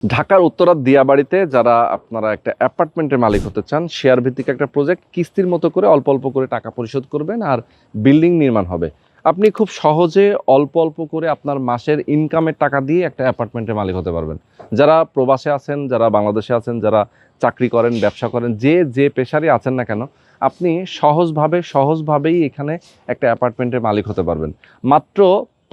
ঢাকার উত্তরার দিয়াবাড়িতে যারা আপনারা একটা অ্যাপার্টমেন্টের মালিক হতে চান, শেয়ার ভিত্তিক একটা প্রজেক্ট কিস্তির মতো করে অল্প অল্প করে টাকা পরিশোধ করবেন আর বিল্ডিং নির্মাণ হবে। আপনি খুব সহজে অল্প অল্প করে আপনার মাসের ইনকামের টাকা দিয়ে একটা অ্যাপার্টমেন্টের মালিক হতে পারবেন। যারা প্রবাসে আছেন, যারা বাংলাদেশে আছেন, যারা চাকরি করেন, ব্যবসা করেন, যে পেশারই আছেন না কেন, আপনি সহজভাবেই এখানে একটা অ্যাপার্টমেন্টের মালিক হতে পারবেন। মাত্র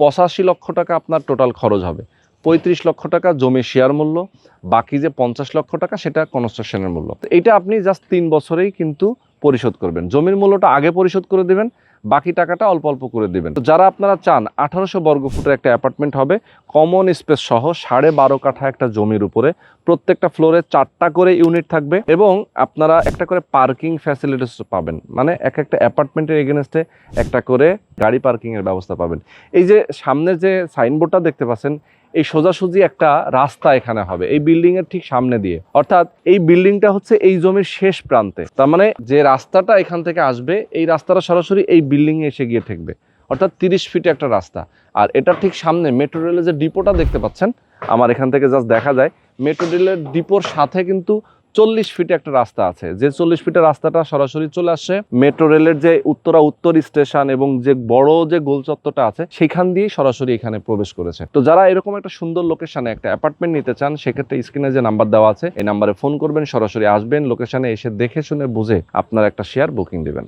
85 লক্ষ টাকা আপনার টোটাল খরচ হবে। 35 লক্ষ টাকা জমির শেয়ার মূল্য, বাকি যে 50 লক্ষ টাকা সেটা কনস্ট্রাকশনের মূল্য। তো এইটা আপনি জাস্ট 3 বছরেই কিন্তু পরিশোধ করবেন। জমির মূল্যটা আগে পরিশোধ করে দেবেন, বাকি টাকাটা অল্প অল্প করে দিবেন। তো যারা আপনারা চান 1800 বর্গফুটের একটা অ্যাপার্টমেন্ট হবে, কমন স্পেস সহ 12.5 কাঠা একটা জমির উপরে, প্রত্যেকটা ফ্লোরে 4টা করে ইউনিট থাকবে এবং আপনারা একটা করে পার্কিং ফ্যাসিলিটিস পাবেন। মানে একটা অ্যাপার্টমেন্টের এগেনস্টে একটা করে গাড়ি পার্কিংয়ের ব্যবস্থা পাবেন। এই যে সামনে যে সাইনবোর্ডটা দেখতে পাচ্ছেন, এই সোজাসুজি একটা রাস্তা এখানে হবে এই বিল্ডিং এর ঠিক সামনে দিয়ে। অর্থাৎ এই বিল্ডিংটা হচ্ছে এই জমির শেষ প্রান্তে। তার মানে যে রাস্তাটা এখান থেকে আসবে, এই রাস্তাটা সরাসরি এই বিল্ডিং এ এসে গিয়ে ঠেকবে। অর্থাৎ 30 ফিটে একটা রাস্তা। আর এটা ঠিক সামনে মেট্রো রেলের যে ডিপোটা দেখতে পাচ্ছেন, আমার এখান থেকে জাস্ট দেখা যায়, মেট্রো রেলের ডিপোর সাথে কিন্তু 40 ফিটে একটা রাস্তা আছে। যে 40 ফিটের রাস্তাটা সরাসরি চলে আসে মেট্রো রেলের যে উত্তর স্টেশন এবং যে বড় যে গোল চত্বরটা আছে সেখান দিয়েই সরাসরি এখানে প্রবেশ করেছে। তো যারা এরকম একটা সুন্দর লোকেশনে একটা অ্যাপার্টমেন্ট নিতে চান, সেক্ষেত্রে স্ক্রিনে যে নাম্বার দেওয়া আছে এই নাম্বারে ফোন করবেন, সরাসরি আসবেন, লোকেশনে এসে দেখে শুনে বুঝে আপনার একটা শেয়ার বুকিং দিবেন।